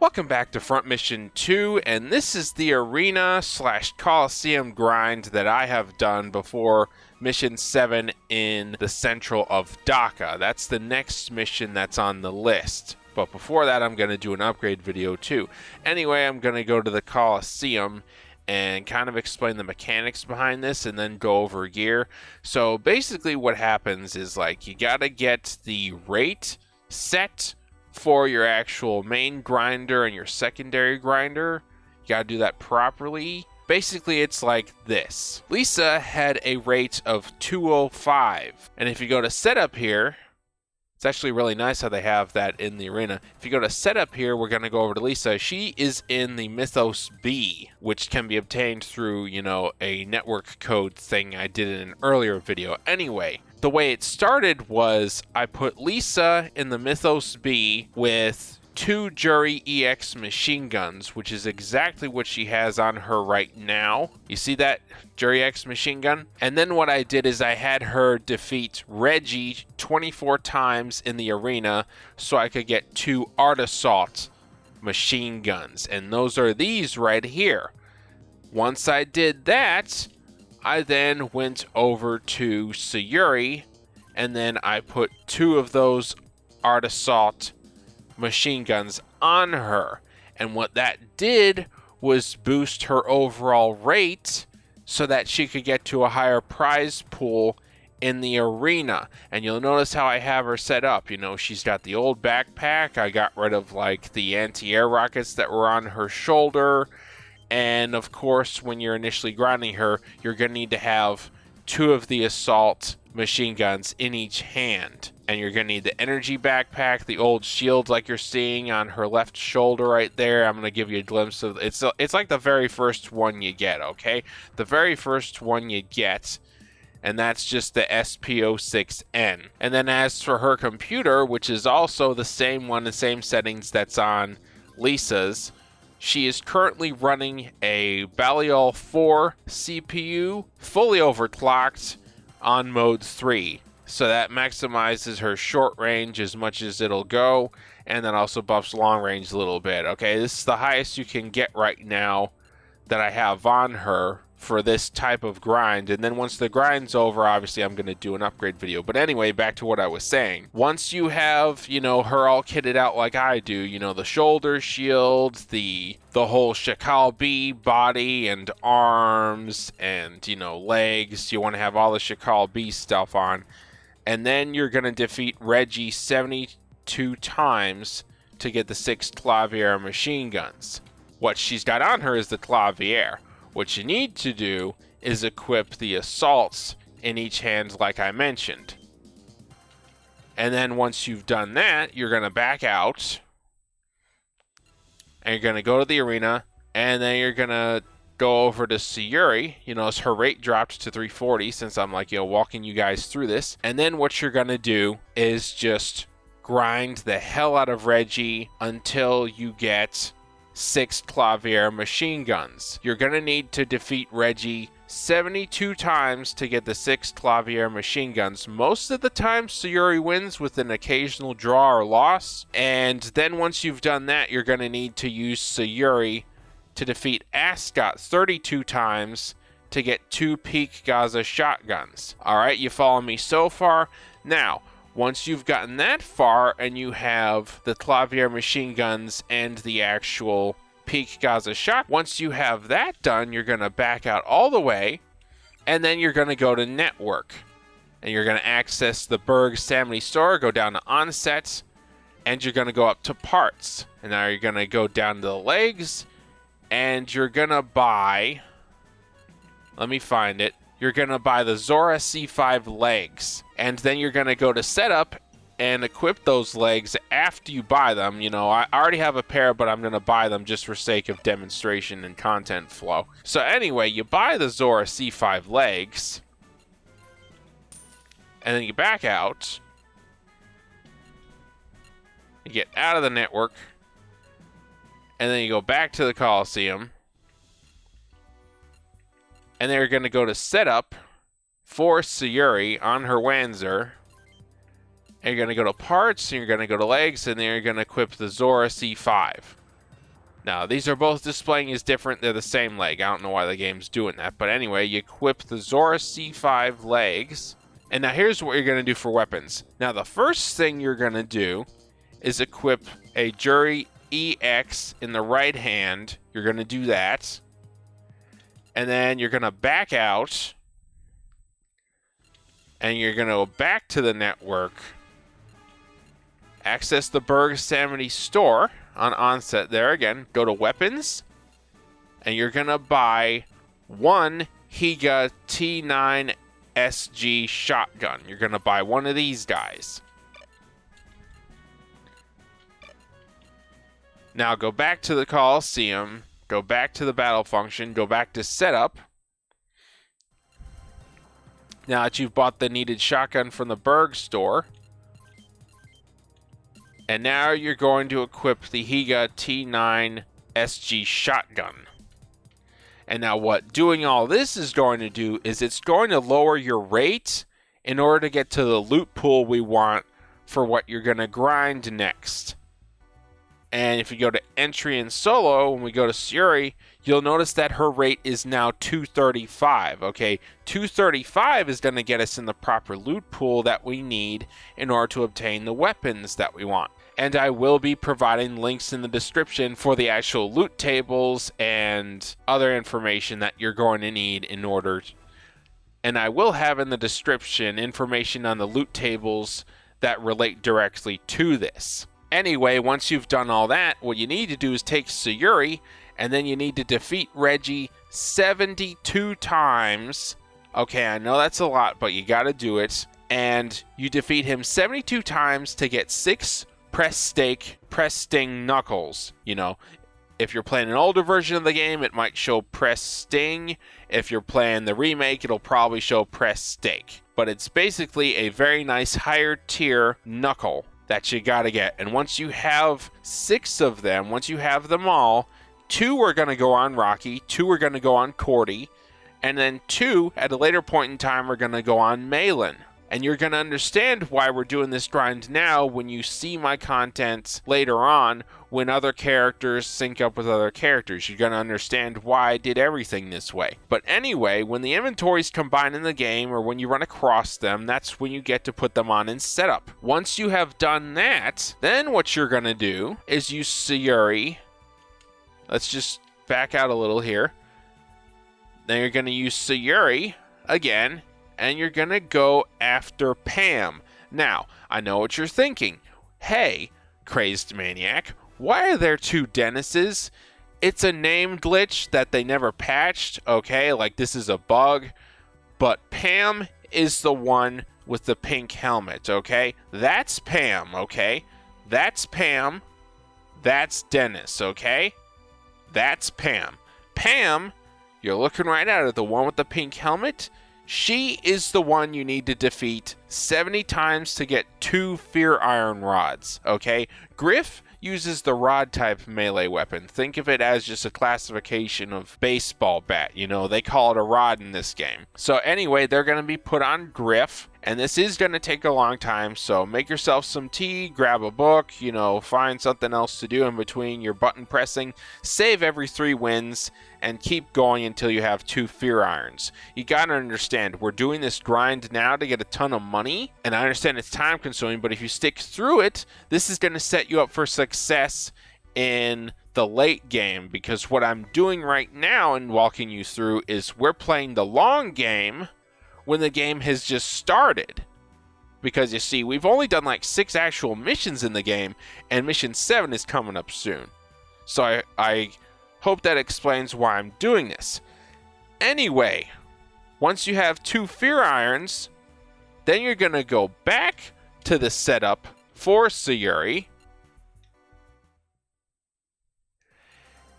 Welcome back to Front Mission 2, and this is the arena / Coliseum grind that I have done before Mission 7 in the central of Dhaka. That's the next mission that's on the list. But before that, I'm going to do an upgrade video too. Anyway, I'm going to go to the Coliseum and kind of explain the mechanics behind this and then go over gear. So basically what happens is, like, you got to get the rate set for your actual main grinder and your secondary grinder. You gotta do that properly. Basically, it's like this. Lisa had a rate of 205, and if you go to setup here, it's actually really nice how they have that in the arena. If you go to setup here, we're gonna go over to Lisa. She is in the Mythos B, which can be obtained through, a network code thing I did in an earlier video. Anyway, the way it started was I put Lisa in the Mythos B with 2 Juri EX machine guns, which is exactly what she has on her right now. You see that Juri EX machine gun? And then what I did is I had her defeat Reggie 24 times in the arena so I could get 2 Artassaut machine guns. And those are these right here. Once I did that, I then went over to Sayuri, and then I put 2 of those Artassaut machine guns on her. And what that did was boost her overall rate so that she could get to a higher prize pool in the arena. And you'll notice how I have her set up. She's got the old backpack. I got rid of the anti-air rockets that were on her shoulder. And of course, when you're initially grinding her, you're going to need to have 2 of the assault machine guns in each hand. And you're going to need the energy backpack, the old shield like you're seeing on her left shoulder right there. I'm going to give you a glimpse of it. It's like the very first one you get, okay? The very first one you get, and that's just the SP06N. And then as for her computer, which is also the same one, the same settings that's on Lisa's, she is currently running a Baliol 4 CPU, fully overclocked on mode 3. So that maximizes her short range as much as it'll go, and then also buffs long range a little bit. Okay, this is the highest you can get right now that I have on her for this type of grind. And then once the grind's over, obviously I'm going to do an upgrade video. But anyway, back to what I was saying. Once you have, her all kitted out like I do, the shoulder shields, the whole Schakal B body and arms and, legs, you want to have all the Schakal B stuff on. And then you're going to defeat Reggie 72 times to get the 6 Clavier machine guns. What she's got on her is the Clavier. What you need to do is equip the assaults in each hand like I mentioned. And then once you've done that, you're going to back out. And you're going to go to the arena. And then you're going to go over to Sayuri. As her rate dropped to 340 since I'm walking you guys through this. And then what you're going to do is just grind the hell out of Reggie until you get 6 Clavier machine guns. You're going to need to defeat Reggie 72 times to get the 6 Clavier machine guns. Most of the time, Sayuri wins with an occasional draw or loss. And then once you've done that, you're going to need to use Sayuri to defeat Ascot 32 times to get 2 Peak Gaza Shotguns. Alright, you follow me so far? Now, once you've gotten that far and you have the Clavier machine guns and the actual Peak Gaza shot, once you have that done, you're going to back out all the way, and then you're going to go to network. And you're going to access the BURG Sammy store, go down to onset, and you're going to go up to parts. And now you're going to go down to the legs, and you're going to buy, let me find it, you're going to buy the Zora C5 legs. And then you're going to go to setup and equip those legs after you buy them. I already have a pair, but I'm going to buy them just for sake of demonstration and content flow. So anyway, you buy the Zora C5 legs. And then you back out. You get out of the network. And then you go back to the Coliseum. And then you're going to go to setup for Sayuri on her Wanzer. And you're going to go to parts, and you're going to go to legs, and then you're going to equip the Zora C5. Now, these are both displaying as different. They're the same leg. I don't know why the game's doing that. But anyway, you equip the Zora C5 legs. And now here's what you're going to do for weapons. Now, the first thing you're going to do is equip a Juri EX in the right hand. You're going to do that. And then you're going to back out. And you're going to go back to the network. Access the BURG 70 store on onset there again. Go to weapons. And you're going to buy one Higa T9SG Shotgun. You're going to buy one of these guys. Now go back to the Coliseum. Go back to the battle function. Go back to setup. Now that you've bought the needed shotgun from the BURG store. And now you're going to equip the Higa T9SG Shotgun. And now what doing all this is going to do is it's going to lower your rate in order to get to the loot pool we want for what you're going to grind next. And if you go to entry and solo, when we go to Sayuri, you'll notice that her rate is now 235, okay? 235 is going to get us in the proper loot pool that we need in order to obtain the weapons that we want. And I will be providing links in the description for the actual loot tables and other information that you're going to need in order. And I will have in the description information on the loot tables that relate directly to this. Anyway, once you've done all that, what you need to do is take Sayuri, and then you need to defeat Reggie 72 times. Okay, I know that's a lot, but you gotta do it. And you defeat him 72 times to get 6 press sting knuckles. You know, if you're playing an older version of the game, it might show press sting. If you're playing the remake, it'll probably show press stake. But it's basically a very nice higher tier knuckle that you gotta get. And once you have 6 of them, once you have them all, 2 are gonna go on Rocky, 2 are gonna go on Cordy, and then 2 at a later point in time are gonna go on Malin. And you're gonna understand why we're doing this grind now when you see my content later on, when other characters sync up with other characters. You're gonna understand why I did everything this way. But anyway, when the inventories combine in the game, or when you run across them, that's when you get to put them on in setup. Once you have done that, then what you're gonna do is use Sayuri. Let's just back out a little here. Then you're gonna use Sayuri again, and you're gonna go after Pam. Now, I know what you're thinking. Hey, Crazed Maniac, why are there 2 Dennises? It's a name glitch that they never patched, okay? Like, this is a bug. But Pam is the one with the pink helmet, okay? That's Pam, okay? That's Pam. That's Dennis, okay? That's Pam. Pam, you're looking right at her, the one with the pink helmet. She is the one you need to defeat 70 times to get 2 Fear Iron rods, okay? Griff uses the rod type melee weapon. Think of it as just a classification of baseball bat. You know, they call it a rod in this game. So anyway, they're going to be put on Griff, and this is going to take a long time, so make yourself some tea, grab a book, you know, find something else to do in between your button pressing, save every 3 wins, and keep going until you have 2 Fear Irons. You gotta understand, we're doing this grind now to get a ton of money, and I understand it's time consuming, but if you stick through it, this is gonna set you up for success in the late game, because what I'm doing right now and walking you through is we're playing the long game when the game has just started. Because you see, we've only done like 6 actual missions in the game, and mission 7 is coming up soon. So I hope that explains why I'm doing this. Anyway, once you have 2 Fear Irons, then you're going to go back to the setup for Sayuri.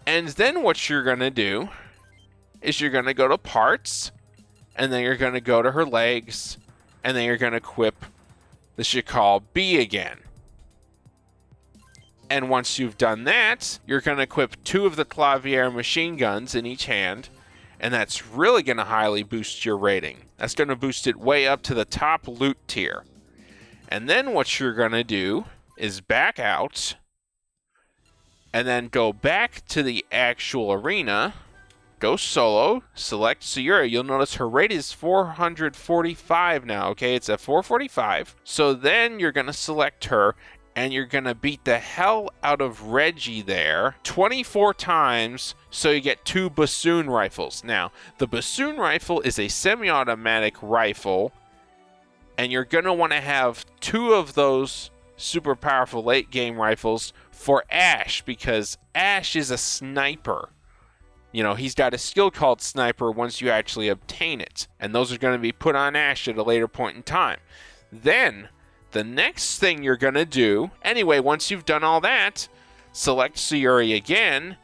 And then what you're going to do is you're going to go to parts, and then you're going to go to her legs, and then you're going to equip the Schakal B again. And once you've done that, you're going to equip 2 of the Clavier machine guns in each hand, and that's really going to highly boost your rating. That's going to boost it way up to the top loot tier. And then what you're going to do is back out, and then go back to the actual arena. Go solo, select Sayuri. You'll notice her rate is 445 now, okay? It's at 445. So then you're going to select her, and you're going to beat the hell out of Reggie there 24 times, so you get 2 bassoon rifles. Now, the bassoon rifle is a semi-automatic rifle, and you're going to want to have 2 of those super powerful late-game rifles for Ash, because Ash is a sniper. You know, he's got a skill called Sniper once you actually obtain it. And those are going to be put on Ash at a later point in time. Then, the next thing you're going to do, anyway, once you've done all that, select Sayuri again,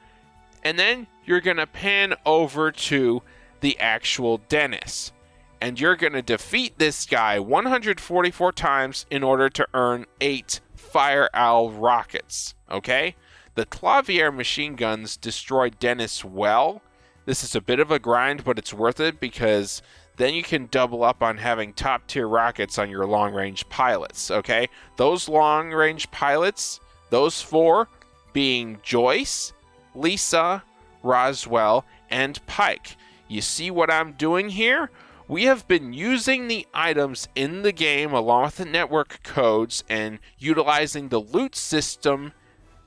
and then you're going to pan over to the actual Dennis. And you're going to defeat this guy 144 times in order to earn 8 Fire Owl rockets, okay? The Clavier machine guns destroy Dennis well. This is a bit of a grind, but it's worth it because then you can double up on having top tier rockets on your long range pilots, okay? Those long range pilots, those 4 being Joyce, Lisa, Roswell, and Pike. You see what I'm doing here? We have been using the items in the game along with the network codes and utilizing the loot system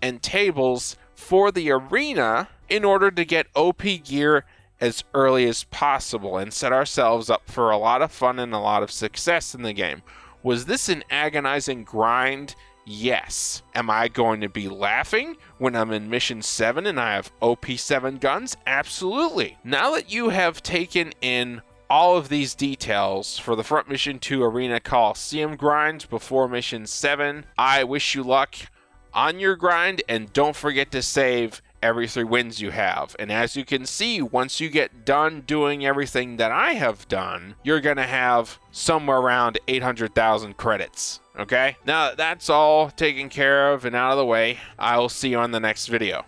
and tables for the arena in order to get OP gear as early as possible and set ourselves up for a lot of fun and a lot of success in the game. Was this an agonizing grind? Yes. Am I going to be laughing when I'm in Mission 7 and I have OP7 guns? Absolutely. Now that you have taken in all of these details for the Front Mission 2 Arena Coliseum grind before Mission 7, I wish you luck on your grind, and don't forget to save every 3 wins you have. And as you can see, once you get done doing everything that I have done, you're going to have somewhere around 800,000 credits. Okay? Now that that's all taken care of and out of the way, I will see you on the next video.